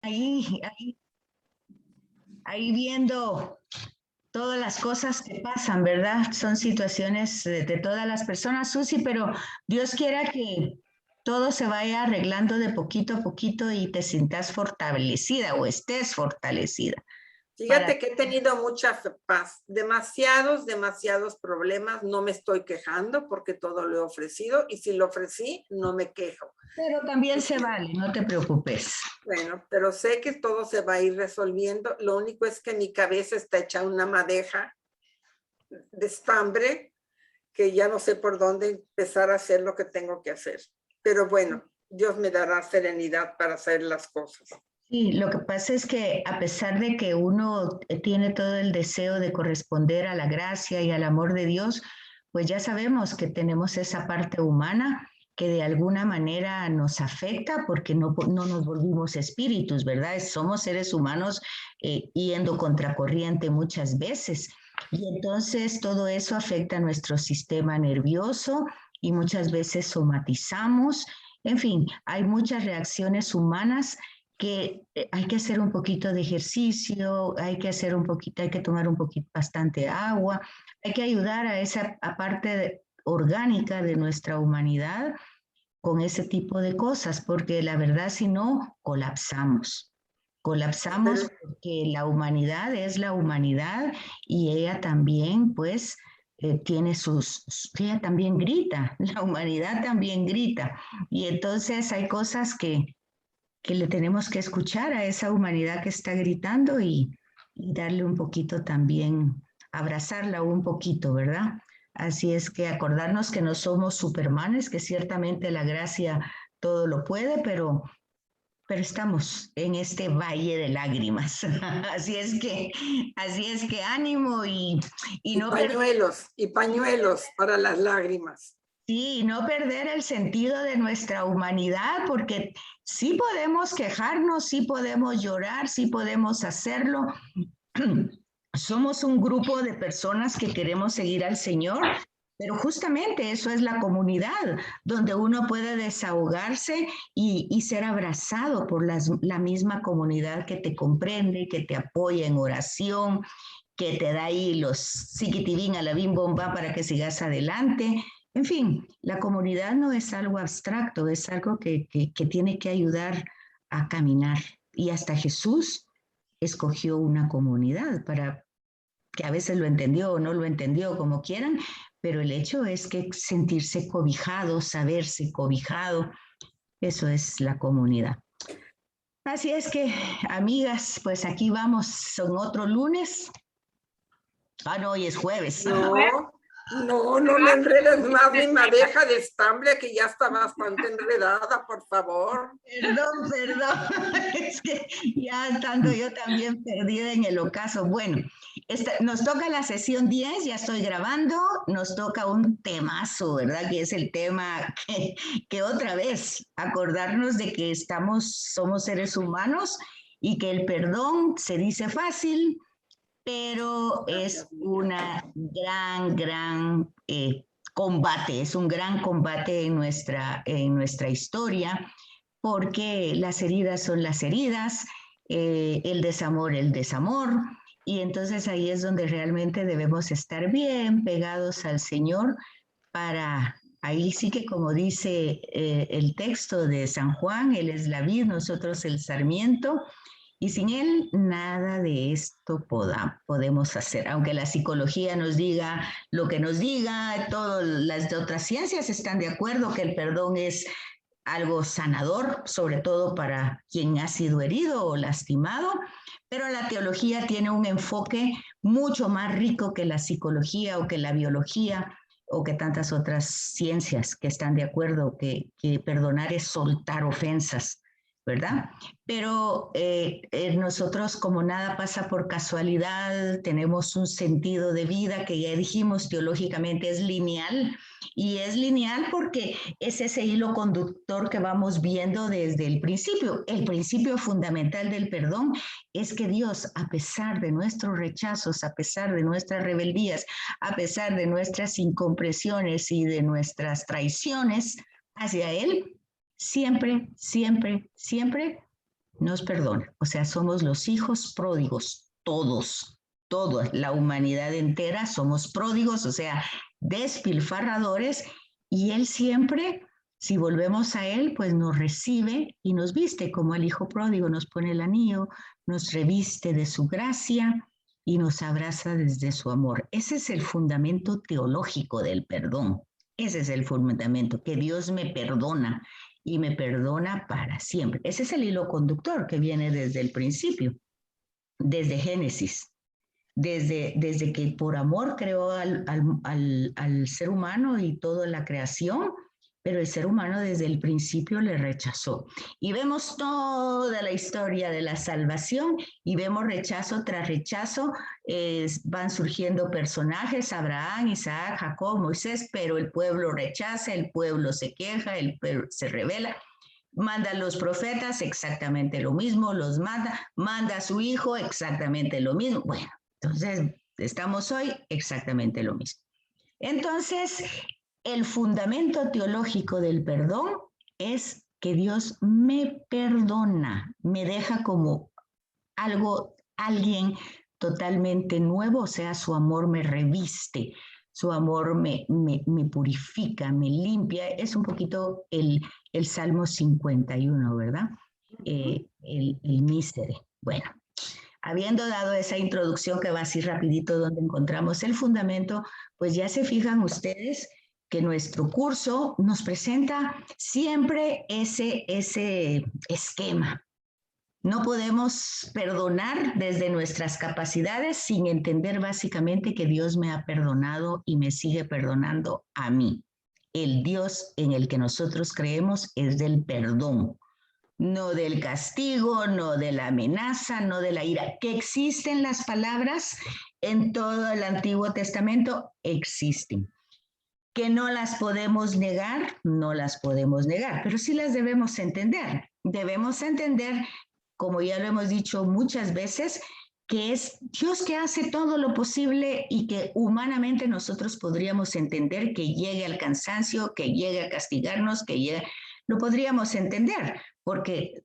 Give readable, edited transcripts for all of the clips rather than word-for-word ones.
ahí, ahí viendo todas las cosas que pasan, ¿verdad? Son situaciones de todas las personas, Susi, pero Dios quiera que todo se vaya arreglando de poquito a poquito y te sientas fortalecida o estés fortalecida. Fíjate que he tenido mucha paz, demasiados problemas, no me estoy quejando porque todo lo he ofrecido y si lo ofrecí, no me quejo. Pero también se vale, no te preocupes. Bueno, pero sé que todo se va a ir resolviendo, lo único es que mi cabeza está hecha una madeja de estambre que ya no sé por dónde empezar a hacer lo que tengo que hacer. Pero bueno, Dios me dará serenidad para hacer las cosas. Sí, lo que pasa es que a pesar de que uno tiene todo el deseo de corresponder a la gracia y al amor de Dios, pues ya sabemos que tenemos esa parte humana que de alguna manera nos afecta porque no nos volvimos espíritus, ¿verdad? Somos seres humanos yendo contracorriente muchas veces. Y entonces todo eso afecta a nuestro sistema nervioso y muchas veces somatizamos. En fin, hay muchas reacciones humanas que hay que hacer un poquito de ejercicio, hay que tomar un poquito, bastante agua, hay que ayudar a esa parte orgánica de nuestra humanidad con ese tipo de cosas, porque la verdad si no, colapsamos. Colapsamos porque la humanidad es la humanidad y ella también, pues, tiene ella también grita, la humanidad también grita. Y entonces hay cosas que le tenemos que escuchar a esa humanidad que está gritando y darle un poquito también, abrazarla un poquito, ¿verdad? Así es que acordarnos que no somos supermanes, que ciertamente la gracia todo lo puede, pero estamos en este valle de lágrimas. así es que ánimo y no pañuelos, y pañuelos para las lágrimas. Sí, no perder el sentido de nuestra humanidad, porque sí podemos quejarnos, sí podemos llorar, sí podemos hacerlo. Somos un grupo de personas que queremos seguir al Señor, pero justamente eso es la comunidad, donde uno puede desahogarse y ser abrazado por la misma comunidad que te comprende, que te apoya en oración, que te da ahí los siquitibín a la bim bomba para que sigas adelante. En fin, la comunidad no es algo abstracto, es algo que tiene que ayudar a caminar. Y hasta Jesús escogió una comunidad para que a veces lo entendió o no lo entendió, como quieran, pero el hecho es que sentirse cobijado, saberse cobijado, eso es la comunidad. Así es que, amigas, pues aquí vamos, son otro lunes. Ah, no, hoy es jueves. No me enredes más mi madeja de estambre que ya está bastante enredada, por favor. Perdón, es que ya estando yo también perdida en el ocaso. Bueno, nos toca la sesión 10, ya estoy grabando, nos toca un temazo, ¿verdad? Que es el tema que otra vez acordarnos de que somos seres humanos y que el perdón se dice fácil, pero es una gran combate, es un gran combate en nuestra historia, porque las heridas son las heridas, el desamor, y entonces ahí es donde realmente debemos estar bien pegados al Señor para, ahí sí que como dice el texto de San Juan, Él es la vid, nosotros el sarmiento, y sin Él nada de esto podemos hacer, aunque la psicología nos diga lo que nos diga, todas las otras ciencias están de acuerdo que el perdón es algo sanador, sobre todo para quien ha sido herido o lastimado, pero la teología tiene un enfoque mucho más rico que la psicología o que la biología o que tantas otras ciencias que están de acuerdo que perdonar es soltar ofensas, ¿verdad? Pero nosotros, como nada pasa por casualidad, tenemos un sentido de vida que ya dijimos teológicamente es lineal, y es lineal porque es ese hilo conductor que vamos viendo desde el principio. El principio fundamental del perdón es que Dios, a pesar de nuestros rechazos, a pesar de nuestras rebeldías, a pesar de nuestras incomprensiones y de nuestras traiciones hacia Él, siempre nos perdona. O sea, somos los hijos pródigos, todos, toda la humanidad entera somos pródigos, o sea, despilfarradores, y Él siempre, si volvemos a Él, pues nos recibe y nos viste como el hijo pródigo, nos pone el anillo, nos reviste de su gracia y nos abraza desde su amor. Ese es el fundamento teológico del perdón. Ese es el fundamento, que Dios me perdona y me perdona para siempre. Ese es el hilo conductor que viene desde el principio, desde Génesis, desde que por amor creó al ser humano y toda la creación, pero el ser humano desde el principio le rechazó. Y vemos toda la historia de la salvación y vemos rechazo tras rechazo, van surgiendo personajes, Abraham, Isaac, Jacob, Moisés, pero el pueblo rechaza, el pueblo se queja, el pueblo se rebela. Manda a los profetas, exactamente lo mismo, los manda a su hijo, exactamente lo mismo. Bueno, entonces estamos hoy exactamente lo mismo. Entonces, el fundamento teológico del perdón es que Dios me perdona, me deja como alguien totalmente nuevo, o sea, su amor me reviste, su amor me purifica, me limpia. Es un poquito el Salmo 51, ¿verdad? El mísere. Bueno, habiendo dado esa introducción que va así rapidito donde encontramos el fundamento, pues ya se fijan ustedes que nuestro curso nos presenta siempre ese esquema. No podemos perdonar desde nuestras capacidades sin entender básicamente que Dios me ha perdonado y me sigue perdonando a mí. El Dios en el que nosotros creemos es del perdón, no del castigo, no de la amenaza, no de la ira. Que existen las palabras en todo el Antiguo Testamento, existen. Que no las podemos negar, no las podemos negar, pero sí las debemos entender. Debemos entender, como ya lo hemos dicho muchas veces, que es Dios que hace todo lo posible y que humanamente nosotros podríamos entender que llegue al cansancio, que llegue a castigarnos, que llegue, lo podríamos entender, porque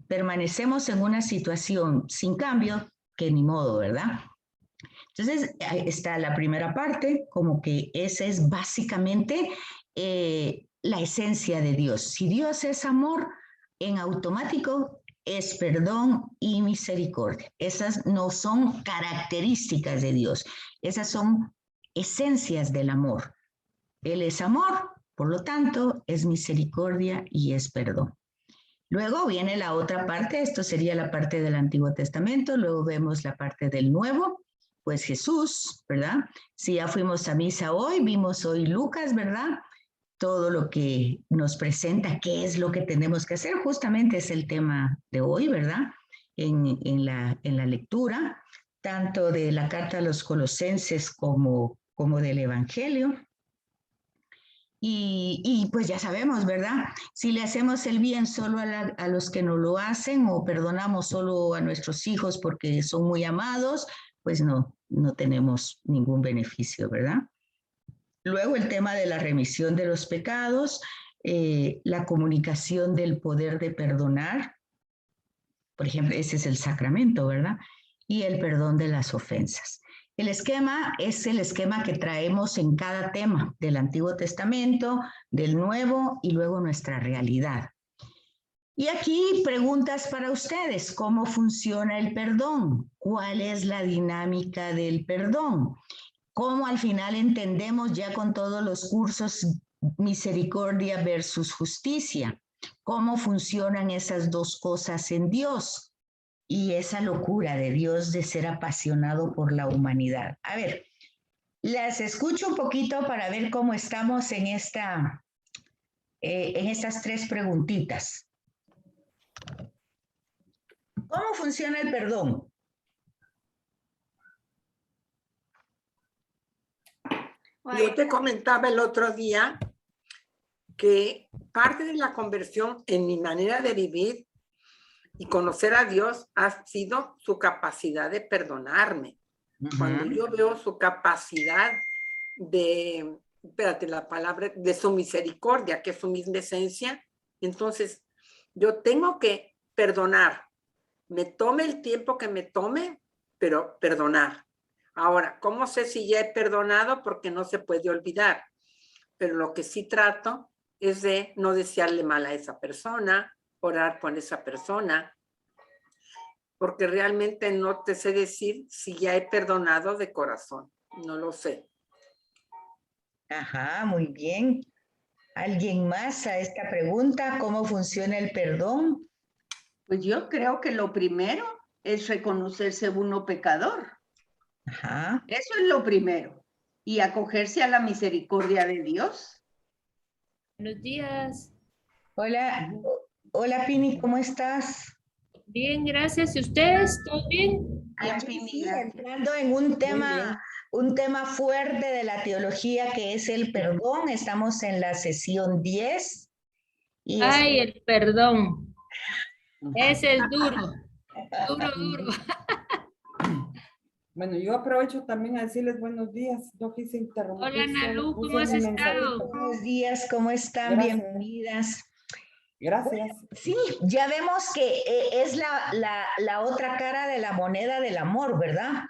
permanecemos en una situación sin cambio, que ni modo, ¿verdad? Entonces, ahí está la primera parte, como que esa es básicamente la esencia de Dios. Si Dios es amor, en automático es perdón y misericordia. Esas no son características de Dios, esas son esencias del amor. Él es amor, por lo tanto, es misericordia y es perdón. Luego viene la otra parte, esto sería la parte del Antiguo Testamento, luego vemos la parte del Nuevo, pues Jesús, ¿verdad? Si ya fuimos a misa hoy, vimos hoy Lucas, ¿verdad? Todo lo que nos presenta, qué es lo que tenemos que hacer, justamente es el tema de hoy, ¿verdad? En la lectura, tanto de la carta a los Colosenses como del Evangelio. Y pues ya sabemos, ¿verdad? Si le hacemos el bien solo a los que no lo hacen o perdonamos solo a nuestros hijos porque son muy amados, pues no tenemos ningún beneficio, ¿verdad? Luego el tema de la remisión de los pecados, la comunicación del poder de perdonar, por ejemplo, ese es el sacramento, ¿verdad? Y el perdón de las ofensas. El esquema es el esquema que traemos en cada tema del Antiguo Testamento, del Nuevo y luego nuestra realidad. Y aquí preguntas para ustedes. ¿Cómo funciona el perdón? ¿Cuál es la dinámica del perdón? ¿Cómo al final entendemos ya con todos los cursos misericordia versus justicia? ¿Cómo funcionan esas dos cosas en Dios? Y esa locura de Dios de ser apasionado por la humanidad. A ver, las escucho un poquito para ver cómo estamos en estas tres preguntitas. ¿Cómo funciona el perdón? Yo te comentaba el otro día que parte de la conversión en mi manera de vivir y conocer a Dios ha sido su capacidad de perdonarme. Cuando yo veo su capacidad de, espérate la palabra, de su misericordia, que es su misma esencia, entonces yo tengo que perdonar. Me tome el tiempo que me tome, pero perdonar. Ahora, ¿cómo sé si ya he perdonado? Porque no se puede olvidar. Pero lo que sí trato es de no desearle mal a esa persona, orar por esa persona, porque realmente no te sé decir si ya he perdonado de corazón. No lo sé. Ajá, muy bien. ¿Alguien más a esta pregunta? ¿Cómo funciona el perdón? Pues yo creo que lo primero es reconocerse uno pecador. Ajá. Eso es lo primero. Y acogerse a la misericordia de Dios. Buenos días. Hola, hola Pini, ¿cómo estás? Bien, gracias. ¿Y ustedes? ¿Todo bien? Bien, Aquí Pini, sí, gracias. entrando en un tema fuerte de la teología que es el perdón. Estamos en la sesión 10 y Ay, el perdón. Ese es duro. Duro, duro. Bueno, yo aprovecho también a decirles buenos días. No quise interrumpir. Hola, Nalu, solo ¿cómo puse has mi estado? mensajito. buenos días, ¿cómo están? Gracias. Bienvenidas. Gracias. Sí, ya vemos que es la otra cara de la moneda del amor, ¿verdad?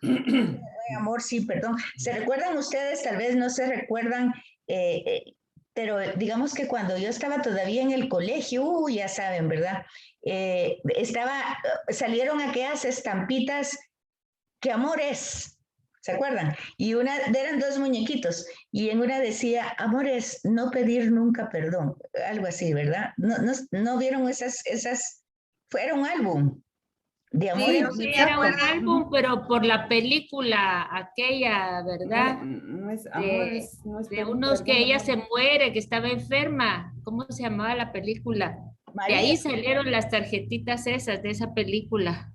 Amor, sí, perdón. ¿Se recuerdan ustedes? Tal vez no se recuerdan, pero digamos que cuando yo estaba todavía en el colegio, ya saben, ¿verdad? Salieron aquellas estampitas que amor es, ¿se acuerdan? Y eran dos muñequitos, y en una decía, amor es no pedir nunca perdón, algo así, ¿verdad? No vieron era un álbum de amor. Sí, y no sé Sí, si era un acuerdan. álbum, pero por la película aquella, ¿verdad? No es amor, no es De pedir unos que perdón, ella amor. se muere, que estaba enferma. ¿Cómo se llamaba la película? De María. ahí salieron las tarjetitas esas de esa película.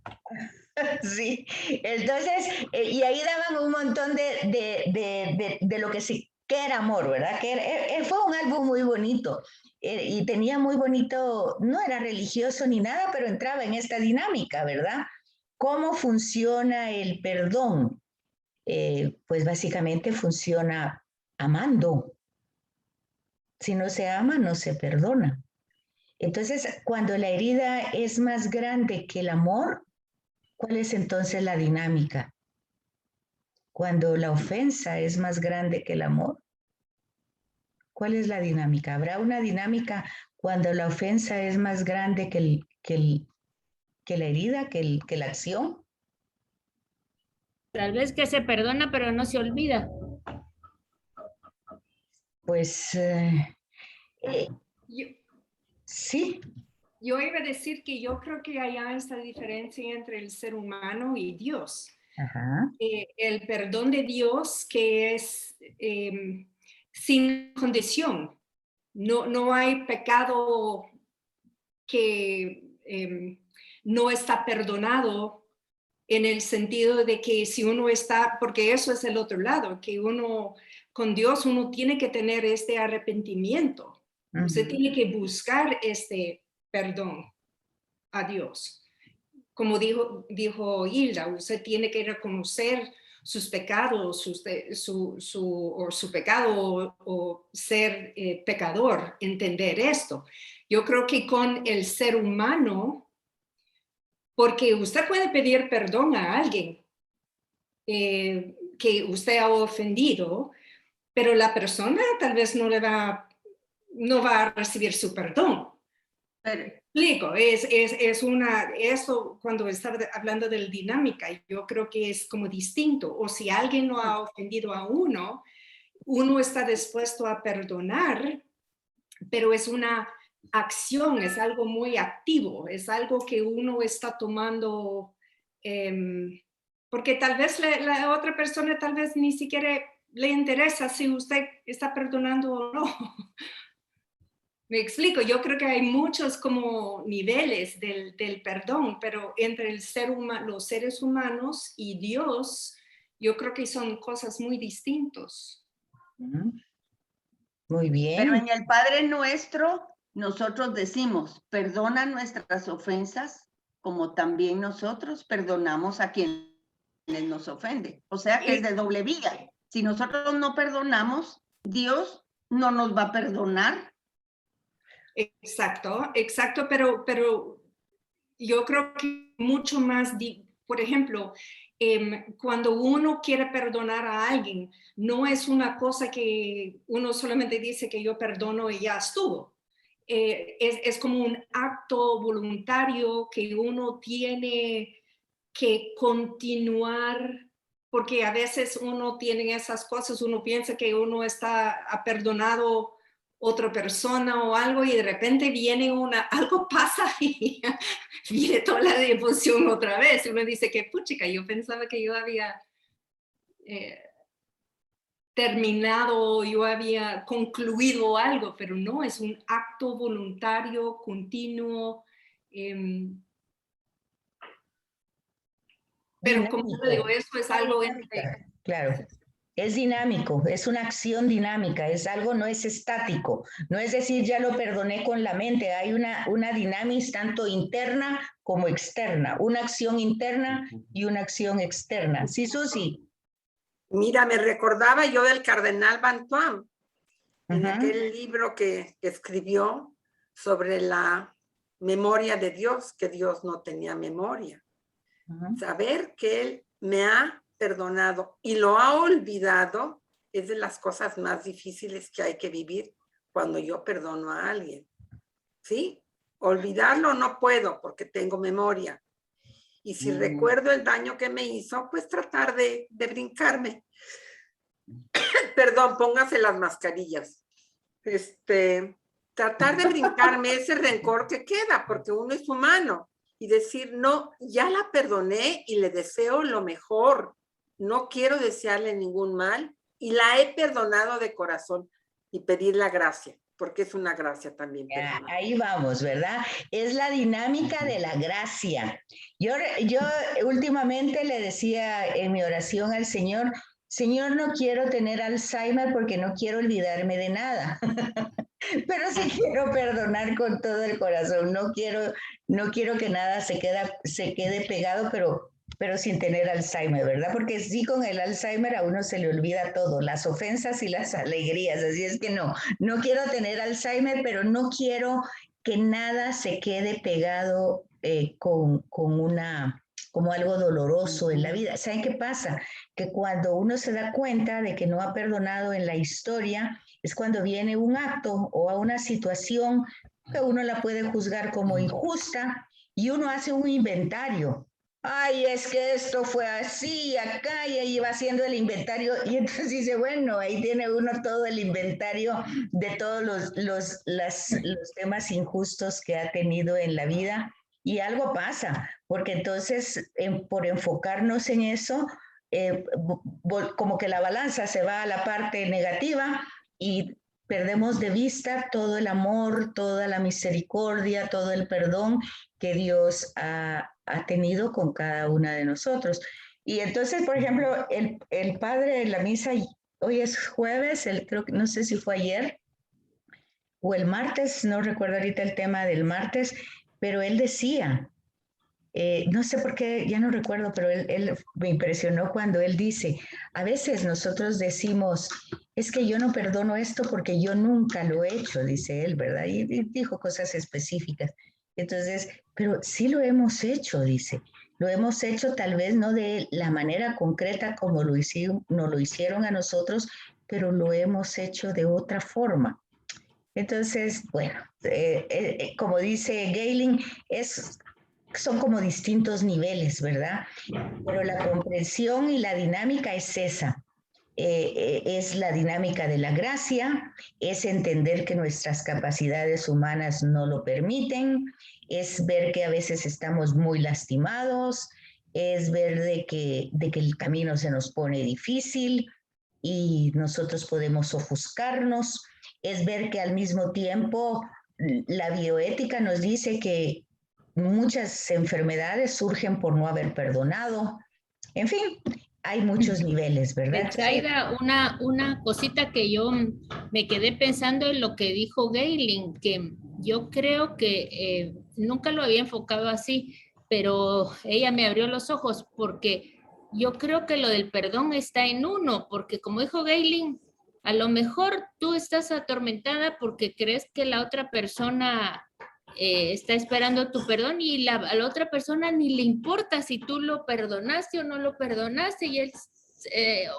Sí, entonces, y ahí daban un montón de lo que sí que era amor, ¿verdad? Fue un álbum muy bonito y tenía muy bonito, no era religioso ni nada, pero entraba en esta dinámica, ¿verdad? ¿Cómo funciona el perdón? Pues básicamente funciona amando. Si no se ama, no se perdona. Entonces, cuando la herida es más grande que el amor, ¿cuál es entonces la dinámica? Cuando la ofensa es más grande que el amor, ¿cuál es la dinámica? ¿Habrá una dinámica cuando la ofensa es más grande que la herida, que la acción? Tal vez que se perdona, pero no se olvida. Pues Yo, sí. yo iba a decir que yo creo que hay esta diferencia entre el ser humano y Dios. Ajá. El perdón de Dios que es sin condición. No hay pecado que no está perdonado en el sentido de que si uno está, porque eso es el otro lado, que uno con Dios uno tiene que tener este arrepentimiento. Usted tiene que buscar este perdón a Dios. Como dijo Hilda, usted tiene que reconocer sus pecados, su pecado o ser pecador, entender esto. Yo creo que con el ser humano, porque usted puede pedir perdón a alguien que usted ha ofendido, pero la persona tal vez no va a recibir su perdón. Pero explico, eso cuando estaba hablando de la dinámica, yo creo que es como distinto. O si alguien no ha ofendido a uno está dispuesto a perdonar, pero es una acción, es algo muy activo, es algo que uno está tomando, porque tal vez la otra persona tal vez ni siquiera le interesa si usted está perdonando o no. Me explico, yo creo que hay muchos como niveles del perdón, pero entre los seres humanos y Dios, yo creo que son cosas muy distintas. Muy bien. Pero en el Padre Nuestro, nosotros decimos, perdona nuestras ofensas, como también nosotros perdonamos a quienes nos ofenden. O sea que es de doble vía. Si nosotros no perdonamos, Dios no nos va a perdonar. Exacto, pero yo creo que mucho más, por ejemplo, cuando uno quiere perdonar a alguien, no es una cosa que uno solamente dice que yo perdono y ya estuvo. Es como un acto voluntario que uno tiene que continuar, porque a veces uno tiene esas cosas, uno piensa que uno ha perdonado otra persona o algo y de repente viene algo pasa y viene toda la emoción otra vez. Uno dice que, puchica, yo pensaba que yo había terminado, yo había concluido algo, pero no, es un acto voluntario, continuo. Pero como Dinámico. te digo, eso es algo Claro, es dinámico, es una acción dinámica, es algo, no es estático, no es decir, ya lo perdoné con la mente, hay una dinámica tanto interna como externa, una acción interna y una acción externa. ¿Sí, Susi? Mira, me recordaba yo del cardenal Bantuán, en aquel libro que escribió sobre la memoria de Dios, que Dios no tenía memoria. Saber que Él me ha perdonado y lo ha olvidado es de las cosas más difíciles que hay que vivir cuando yo perdono a alguien. ¿Sí? Olvidarlo no puedo porque tengo memoria. Y si recuerdo el daño que me hizo, pues tratar de brincarme. Perdón, póngase las mascarillas. Tratar de brincarme ese rencor que queda, porque uno es humano. Y decir, no, ya la perdoné y le deseo lo mejor. No quiero desearle ningún mal y la he perdonado de corazón y pedir la gracia, porque es una gracia también. Ahí vamos, ¿verdad? Es la dinámica de la gracia. Yo últimamente le decía en mi oración al Señor, Señor, no quiero tener Alzheimer porque no quiero olvidarme de nada. Pero sí quiero perdonar con todo el corazón. No quiero que nada se quede pegado, pero sin tener Alzheimer, ¿verdad? Porque sí, con el Alzheimer a uno se le olvida todo, las ofensas y las alegrías. Así es que no quiero tener Alzheimer, pero no quiero que nada se quede pegado como algo doloroso en la vida. ¿Saben qué pasa? Que cuando uno se da cuenta de que no ha perdonado en la historia, es cuando viene un acto o una situación que uno la puede juzgar como injusta y uno hace un inventario. Ay, es que esto fue así, acá, y ahí va haciendo el inventario, y entonces dice, bueno, ahí tiene uno todo el inventario de todos los temas injustos que ha tenido en la vida, y algo pasa, porque entonces, por enfocarnos en eso, como que la balanza se va a la parte negativa, y perdemos de vista todo el amor, toda la misericordia, todo el perdón que Dios ha tenido con cada una de nosotros. Y entonces, por ejemplo, el padre de la misa, hoy es jueves, creo que no sé si fue ayer o el martes, no recuerdo ahorita el tema del martes, pero él decía, no sé por qué, ya no recuerdo, pero él me impresionó cuando él dice, a veces nosotros decimos, es que yo no perdono esto porque yo nunca lo he hecho, dice él, ¿verdad? Y dijo cosas específicas. Entonces, pero sí lo hemos hecho, dice. Lo hemos hecho tal vez no de la manera concreta como nos lo hicieron a nosotros, pero lo hemos hecho de otra forma. Entonces, bueno, como dice Gayling, son como distintos niveles, ¿verdad? Pero la comprensión y la dinámica es esa. Es la dinámica de la gracia, es entender que nuestras capacidades humanas no lo permiten, es ver que a veces estamos muy lastimados, es ver de que el camino se nos pone difícil y nosotros podemos ofuscarnos, es ver que al mismo tiempo la bioética nos dice que muchas enfermedades surgen por no haber perdonado. En fin, hay muchos niveles, ¿verdad? Betsaida, una cosita que yo me quedé pensando en lo que dijo Gayling, que yo creo que nunca lo había enfocado así, pero ella me abrió los ojos porque yo creo que lo del perdón está en uno, porque como dijo Gayling, a lo mejor tú estás atormentada porque crees que la otra persona está esperando tu perdón y a la otra persona ni le importa si tú lo perdonaste o no lo perdonaste y él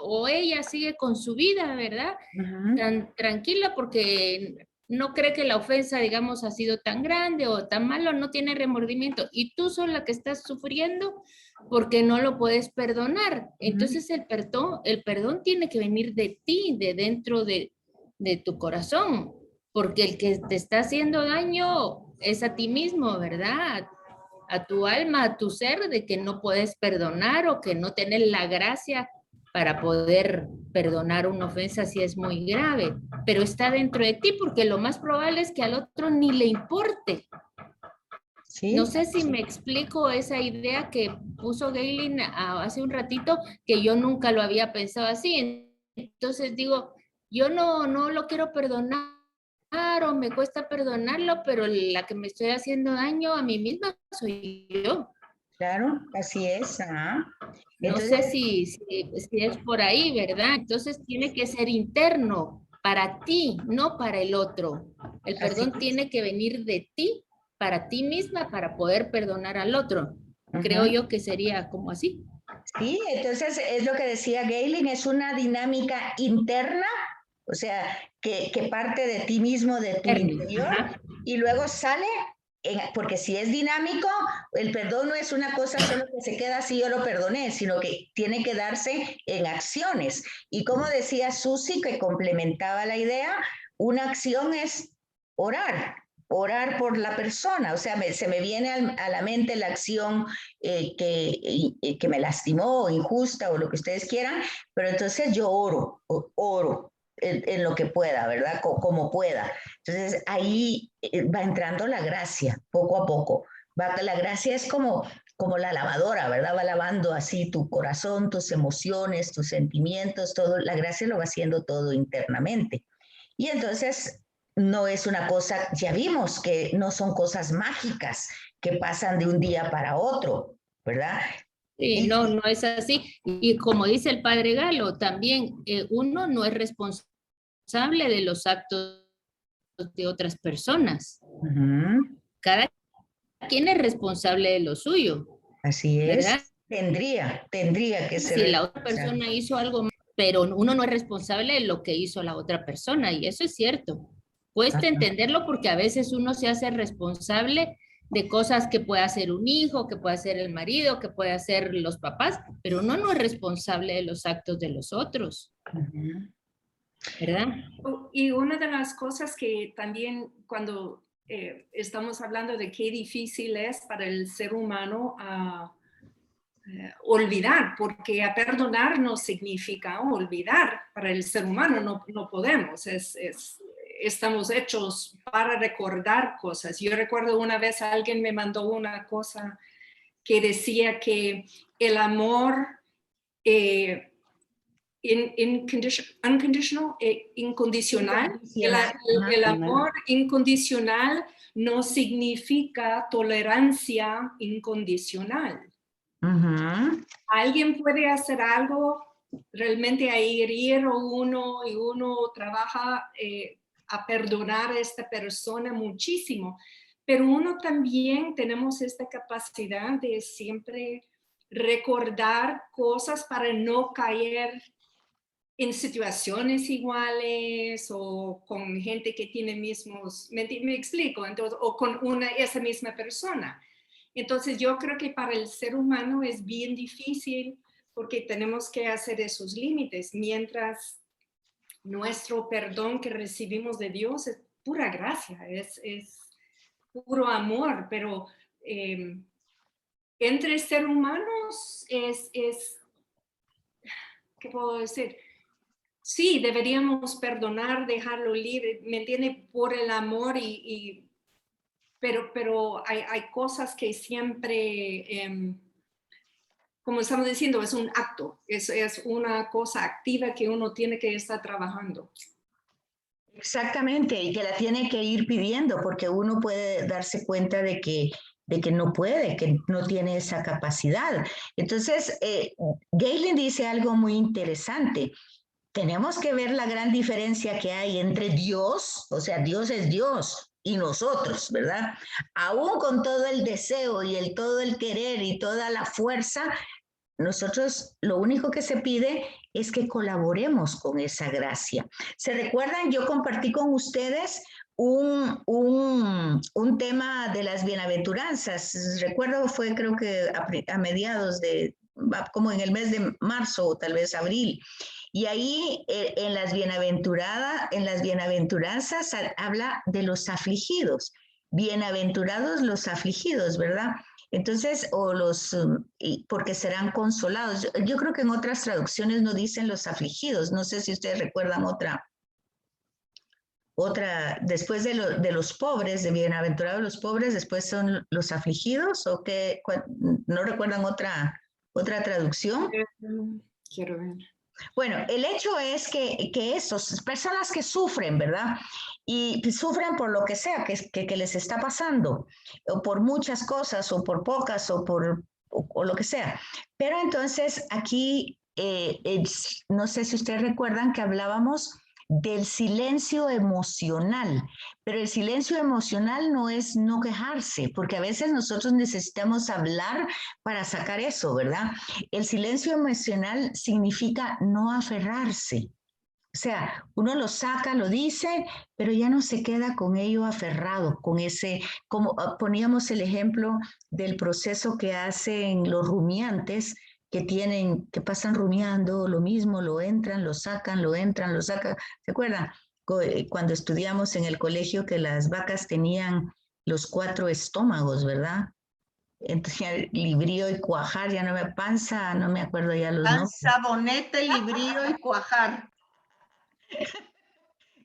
o ella sigue con su vida, ¿verdad? Tan tranquila porque no cree que la ofensa, digamos, ha sido tan grande o tan malo, no tiene remordimiento. Y tú sos la que estás sufriendo porque no lo puedes perdonar. Entonces el perdón tiene que venir de ti, de dentro de tu corazón, porque el que te está haciendo daño es a ti mismo, ¿verdad? A tu alma, a tu ser, de que no puedes perdonar o que no tienes la gracia para poder perdonar una ofensa si es muy grave, pero está dentro de ti porque lo más probable es que al otro ni le importe. ¿Sí? No sé si me explico esa idea que puso Gaylin hace un ratito, que yo nunca lo había pensado así. Entonces digo, yo no lo quiero perdonar o me cuesta perdonarlo, pero la que me estoy haciendo daño a mí misma soy yo. Claro, así es. Entonces, no sé si es por ahí, ¿verdad? Entonces tiene que ser interno para ti, no para el otro. El perdón tiene que venir de ti, para ti misma, para poder perdonar al otro. Creo yo que sería como así. Sí, entonces es lo que decía Gaylin, es una dinámica interna, o sea, que parte de ti mismo, de tu interior, y luego sale, porque si es dinámico, el perdón no es una cosa solo que se queda así, yo lo perdoné, sino que tiene que darse en acciones. Y como decía Susi, que complementaba la idea, una acción es orar por la persona, o sea, se me viene a la mente la acción que me lastimó, injusta o lo que ustedes quieran, pero entonces yo oro en lo que pueda, ¿verdad? Como pueda. Entonces ahí va entrando la gracia, poco a poco. La gracia es como la lavadora, ¿verdad? Va lavando así tu corazón, tus emociones, tus sentimientos, todo. La gracia lo va haciendo todo internamente. Y entonces no es una cosa, ya vimos que no son cosas mágicas que pasan de un día para otro, ¿verdad? Sí, no es así. Y como dice el padre Galo, también uno no es responsable de los actos de otras personas. Cada quien es responsable de lo suyo. Así es. ¿Verdad? Tendría que ser. Si la otra persona hizo algo, pero uno no es responsable de lo que hizo la otra persona, y eso es cierto. Cuesta entenderlo porque a veces uno se hace responsable de cosas que puede hacer un hijo, que puede hacer el marido, que puede hacer los papás, pero uno no es responsable de los actos de los otros. ¿Verdad? Y una de las cosas que también cuando estamos hablando de qué difícil es para el ser humano olvidar, porque a perdonar no significa olvidar. Para el ser humano no podemos, estamos hechos para recordar cosas. Yo recuerdo una vez alguien me mandó una cosa que decía que el amor incondicional, el amor incondicional no significa tolerancia incondicional. Alguien puede hacer algo realmente a herir a uno y uno trabaja a perdonar a esta persona muchísimo, pero uno también tenemos esta capacidad de siempre recordar cosas para no caer en situaciones iguales o con gente que tiene mismos, me explico, entonces, o con esa misma persona. Entonces yo creo que para el ser humano es bien difícil porque tenemos que hacer esos límites, mientras nuestro perdón que recibimos de Dios es pura gracia, es puro amor, pero entre ser humanos es, ¿qué puedo decir? Sí, deberíamos perdonar, dejarlo libre, ¿me entiende? Por el amor pero hay cosas que siempre, como estamos diciendo, es un acto, es una cosa activa que uno tiene que estar trabajando. Exactamente, y que la tiene que ir pidiendo, porque uno puede darse cuenta de que no puede, que no tiene esa capacidad. Entonces, Gaylin dice algo muy interesante. Tenemos que ver la gran diferencia que hay entre Dios, o sea, Dios es Dios, y nosotros, ¿verdad? Aún con todo el deseo y todo el querer y toda la fuerza, nosotros lo único que se pide es que colaboremos con esa gracia. ¿Se recuerdan? Yo compartí con ustedes un tema de las bienaventuranzas. Recuerdo, fue creo que a mediados de, como en el mes de marzo o tal vez abril. Y ahí en las bienaventuranzas habla de los afligidos. Bienaventurados los afligidos, ¿verdad? Entonces, porque serán consolados. Yo creo que en otras traducciones no dicen los afligidos. No sé si ustedes recuerdan otra, después de los pobres, de bienaventurados los pobres, después son los afligidos, o que no recuerdan otra traducción. Quiero ver. Bueno, el hecho es que esas personas que sufren, ¿verdad? Y sufren por lo que sea que les está pasando, o por muchas cosas, o por pocas, o lo que sea. Pero entonces aquí, no sé si ustedes recuerdan que hablábamos del silencio emocional, pero el silencio emocional no es no quejarse, porque a veces nosotros necesitamos hablar para sacar eso, ¿verdad? El silencio emocional significa no aferrarse. O sea, uno lo saca, lo dice, pero ya no se queda con ello aferrado, con ese, como poníamos el ejemplo del proceso que hacen los rumiantes, que pasan rumiando lo mismo, lo entran, lo sacan, lo entran, lo sacan. ¿Se acuerdan? Cuando estudiamos en el colegio que las vacas tenían los 4 estómagos, ¿verdad? Entonces, librío y cuajar, ya no me panza, no me acuerdo ya los nombres. Panza, bonete, librío y cuajar.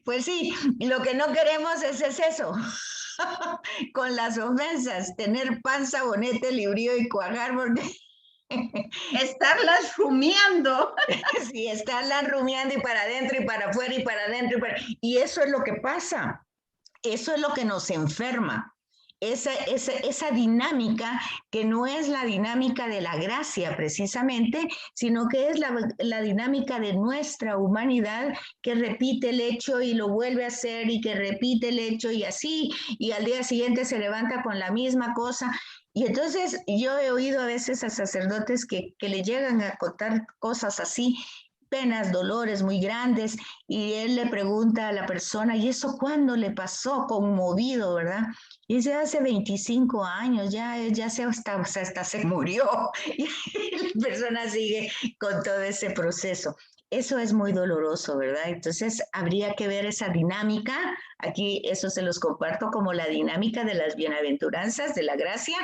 Pues sí, lo que no queremos es eso. Con las ofensas, tener panza, bonete, librío y cuajar, porque estarlas rumiando. Sí, estarlas rumiando y para adentro y para afuera y para adentro. Y eso es lo que pasa. Eso es lo que nos enferma. Esa dinámica que no es la dinámica de la gracia precisamente, sino que es la dinámica de nuestra humanidad que repite el hecho y lo vuelve a hacer y que repite el hecho y así, y al día siguiente se levanta con la misma cosa. Y entonces yo he oído a veces a sacerdotes que le llegan a contar cosas así, penas, dolores muy grandes, y él le pregunta a la persona, ¿y eso cuándo le pasó? Conmovido, ¿verdad? Y dice, hace 25 años, ya hasta se murió, y la persona sigue con todo ese proceso. Eso es muy doloroso, ¿verdad? Entonces, habría que ver esa dinámica. Aquí eso se los comparto como la dinámica de las bienaventuranzas, de la gracia,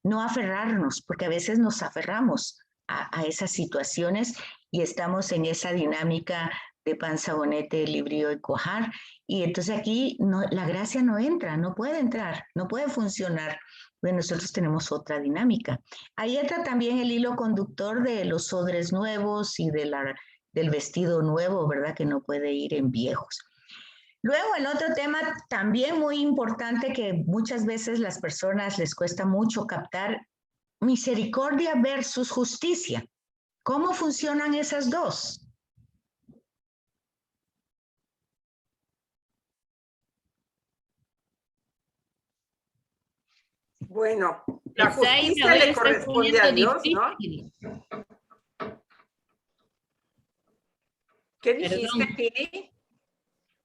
no aferrarnos, porque a veces nos aferramos a esas situaciones y estamos en esa dinámica de panza, bonete, librío y cuajar. Y entonces aquí la gracia no entra, no puede entrar, no puede funcionar. Bueno, nosotros tenemos otra dinámica. Ahí entra también el hilo conductor de los odres nuevos y del vestido nuevo, ¿verdad? Que no puede ir en viejos. Luego, el otro tema también muy importante que muchas veces las personas les cuesta mucho captar, misericordia versus justicia. ¿Cómo funcionan esas dos? Bueno, la justicia le corresponde a Dios, ¿no? ¿Qué dijiste, Piri?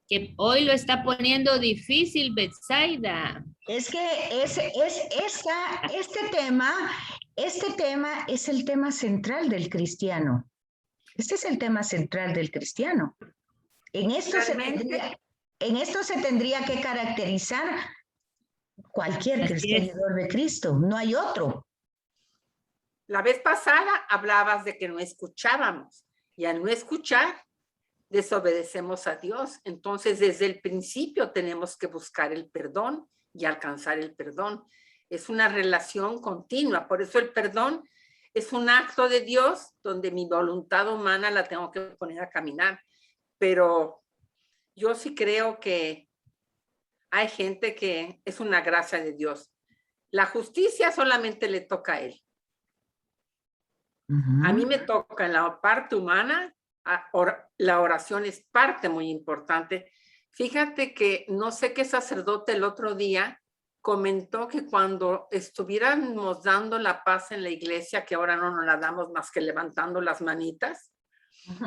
Que hoy lo está poniendo difícil, Betsaida. Es que este tema es el tema central del cristiano. Este es el tema central del cristiano. En esto se tendría que caracterizar cualquier cristianidor de Cristo. No hay otro. La vez pasada hablabas de que no escuchábamos y al no escuchar desobedecemos a Dios. Entonces, desde el principio tenemos que buscar el perdón y alcanzar el perdón. Es una relación continua. Por eso el perdón es un acto de Dios donde mi voluntad humana la tengo que poner a caminar. Pero yo sí creo que hay gente que es una gracia de Dios. La justicia solamente le toca a Él. A mí me toca en la parte humana. La oración es parte muy importante. Fíjate que no sé qué sacerdote el otro día comentó que cuando estuviéramos dando la paz en la iglesia, que ahora no nos la damos más que levantando las manitas,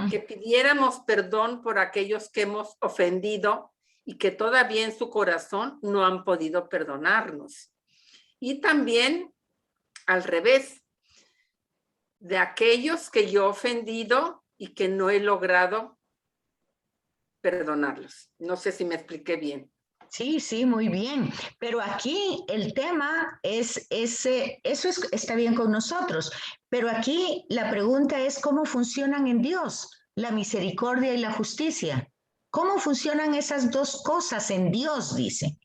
que pidiéramos perdón por aquellos que hemos ofendido y que todavía en su corazón no han podido perdonarnos. Y también al revés, de aquellos que yo he ofendido y que no he logrado perdonarlos. No sé si me expliqué bien. Sí, sí, muy bien. Pero aquí el tema es ese, está bien con nosotros. Pero aquí la pregunta es cómo funcionan en Dios la misericordia y la justicia. ¿Cómo funcionan esas dos cosas en Dios, dice?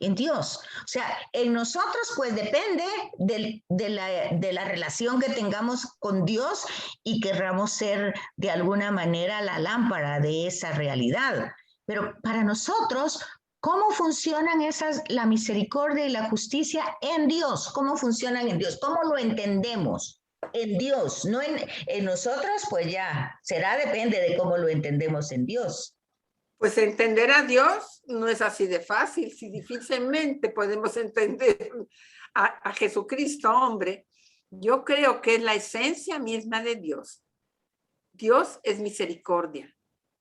En Dios. O sea, en nosotros pues depende de la relación que tengamos con Dios y querramos ser de alguna manera la lámpara de esa realidad. Pero para nosotros, ¿cómo funcionan la misericordia y la justicia en Dios? ¿Cómo funcionan en Dios? ¿Cómo lo entendemos? En Dios, no en nosotros, pues ya depende de cómo lo entendemos en Dios. Pues entender a Dios no es así de fácil. Si difícilmente podemos entender a Jesucristo, hombre, yo creo que es la esencia misma de Dios. Dios es misericordia.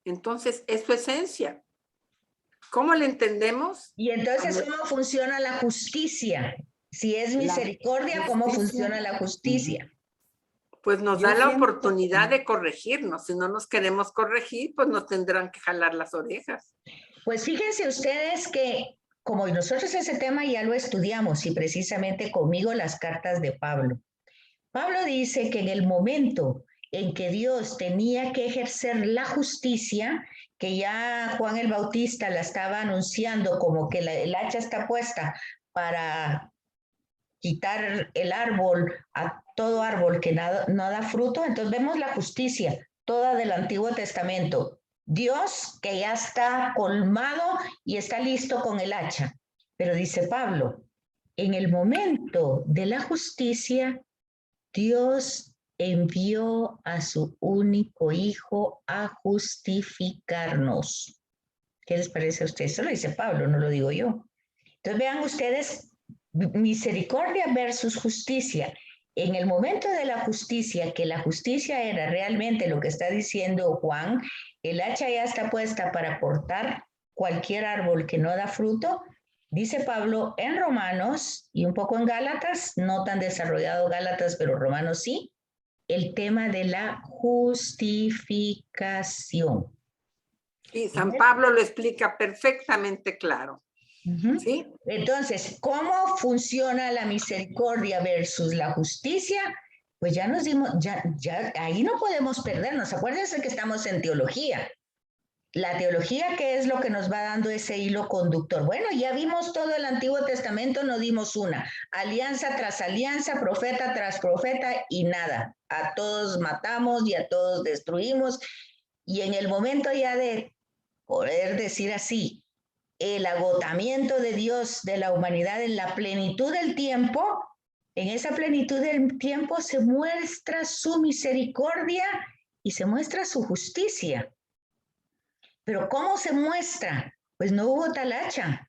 Entonces, es su esencia. ¿Cómo le entendemos? Y entonces, ¿cómo funciona la justicia? Si es misericordia, ¿cómo funciona la justicia? Pues nos da la oportunidad de corregirnos. Si no nos queremos corregir, pues nos tendrán que jalar las orejas. Pues fíjense ustedes que, como nosotros ese tema ya lo estudiamos, y precisamente conmigo las cartas de Pablo. Pablo dice que en el momento en que Dios tenía que ejercer la justicia, que ya Juan el Bautista la estaba anunciando como que el hacha está puesta para quitar el árbol, a todo árbol que no da fruto, entonces vemos la justicia toda del Antiguo Testamento. Dios que ya está colmado y está listo con el hacha. Pero dice Pablo, en el momento de la justicia, Dios envió a su único hijo a justificarnos. ¿Qué les parece a ustedes? Eso lo dice Pablo, no lo digo yo. Entonces vean ustedes, misericordia versus justicia. En el momento de la justicia, que la justicia era realmente lo que está diciendo Juan, el hacha ya está puesta para cortar cualquier árbol que no da fruto. Dice Pablo en Romanos y un poco en Gálatas, no tan desarrollado Gálatas, pero Romanos sí, el tema de la justificación. Sí, San Pablo lo explica perfectamente claro. ¿Sí? Entonces, ¿cómo funciona la misericordia versus la justicia? Pues ya nos dimos, ya ahí no podemos perdernos. Acuérdense que estamos en teología. La teología, ¿qué es lo que nos va dando ese hilo conductor? Bueno, ya vimos todo el Antiguo Testamento, no dimos una. Alianza tras alianza, profeta tras profeta y nada. A todos matamos y a todos destruimos. Y en el momento ya de poder decir así, el agotamiento de Dios, de la humanidad en la plenitud del tiempo, en esa plenitud del tiempo se muestra su misericordia y se muestra su justicia. Pero ¿cómo se muestra? Pues no hubo tal hacha.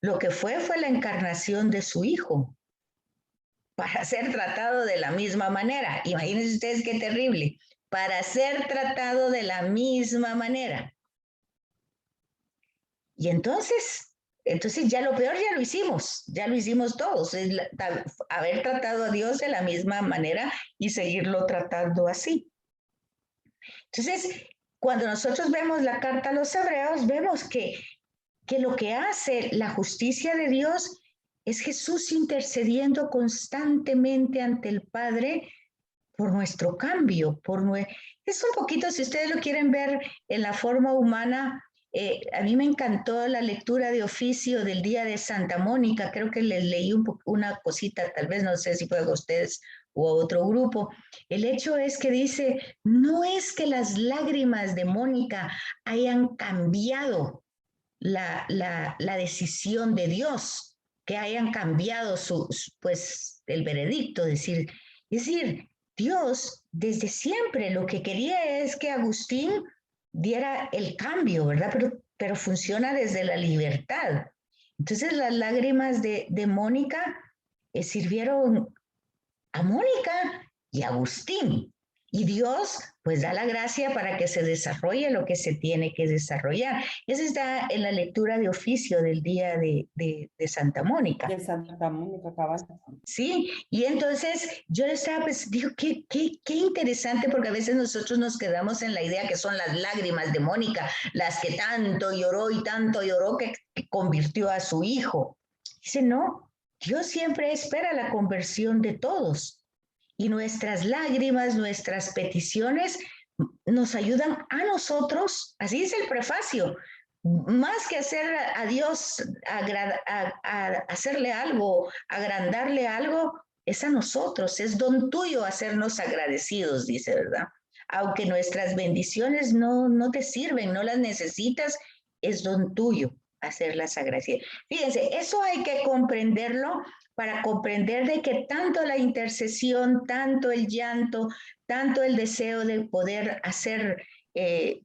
Lo que fue la encarnación de su hijo para ser tratado de la misma manera. Imagínense ustedes qué terrible. Para ser tratado de la misma manera. Y entonces ya lo peor ya lo hicimos todos, es haber tratado a Dios de la misma manera y seguirlo tratando así. Entonces, cuando nosotros vemos la carta a los hebreos, vemos que lo que hace la justicia de Dios es Jesús intercediendo constantemente ante el Padre por nuestro cambio, es un poquito, si ustedes lo quieren ver en la forma humana. A mí me encantó la lectura de oficio del día de Santa Mónica, creo que les leí una cosita, tal vez no sé si fue a ustedes o a otro grupo. El hecho es que dice, no es que las lágrimas de Mónica hayan cambiado la decisión de Dios, que hayan cambiado el veredicto, es decir, Dios desde siempre lo que quería es que Agustín diera el cambio, ¿verdad? Pero pero funciona desde la libertad. Entonces las lágrimas de Mónica sirvieron a Mónica y a Agustín. Y Dios pues da la gracia para que se desarrolle lo que se tiene que desarrollar. Eso está en la lectura de oficio del día de Santa Mónica. De Santa Mónica, cabal. Sí, y entonces yo estaba, pues, digo, qué interesante, porque a veces nosotros nos quedamos en la idea que son las lágrimas de Mónica, las que tanto lloró que convirtió a su hijo. Dice, no, Dios siempre espera la conversión de todos. Y nuestras lágrimas, nuestras peticiones nos ayudan a nosotros, así dice el prefacio, más que hacer a Dios, a hacerle algo, agrandarle algo, es a nosotros, es don tuyo hacernos agradecidos, dice, ¿verdad? Aunque nuestras bendiciones no te sirven, no las necesitas, es don tuyo hacerlas agradecidas. Fíjense, eso hay que comprenderlo para comprender de que tanto la intercesión, tanto el llanto, tanto el deseo de poder hacer,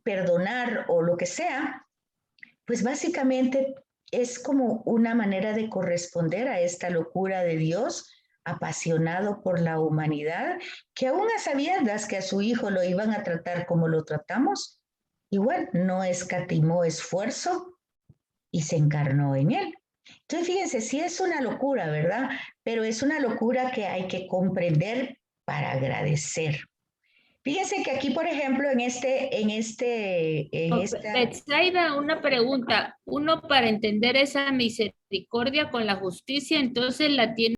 perdonar o lo que sea, pues básicamente es como una manera de corresponder a esta locura de Dios, apasionado por la humanidad, que aún a sabiendas que a su hijo lo iban a tratar como lo tratamos, igual no escatimó esfuerzo y se encarnó en él. Entonces, fíjense, sí es una locura, ¿verdad? Pero es una locura que hay que comprender para agradecer. Fíjense que aquí, por ejemplo, Betsaida, una pregunta. Uno, para entender esa misericordia con la justicia, entonces la tiene